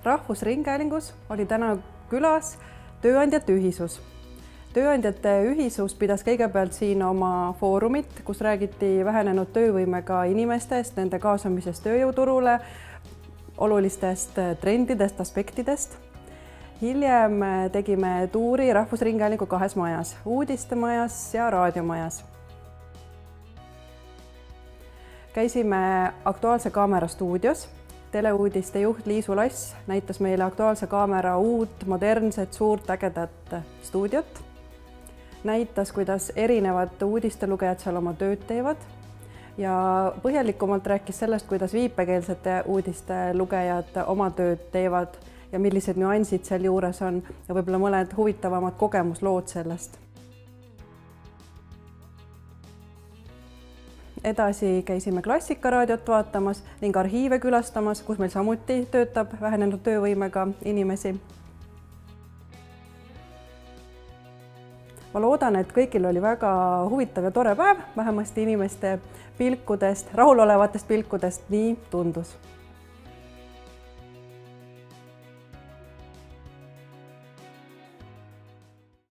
Rahvusringhäälingus oli täna külas tööandjate ühisus. Tööandjate ühisus pidas kõigepealt siin oma foorumit, kus räägiti vähenenud töövõimega inimestest, nende kaasamisest tööjõuturule, olulistest trendidest, aspektidest. Hiljem tegime tuuri Rahvusringhäälingu kahes majas, uudistemajas ja raadiomajas. Käisime Aktuaalse Kaamera stuudios. Teleuudiste juht Liisu Lass näitas meile Aktuaalse Kaamera uut, modernset, suurt, ägedat stuudiot. Näitas, kuidas erinevad uudistelugejad seal oma tööd teevad ja põhjalikumalt rääkis sellest, kuidas viipekeelsete uudiste lugejad oma tööd teevad ja millised nüansid seal juures on ja võib-olla mõned huvitavamad kogemuslood sellest. Edasi käisime Klassikaraadiot vaatamas ning arhiive külastamas, kus meil samuti töötab vähenenud töövõimega inimesi. Ma loodan, et kõigil oli väga huvitav ja tore päev, vähemasti inimeste pilkudest, rahulolevatest pilkudest nii tundus.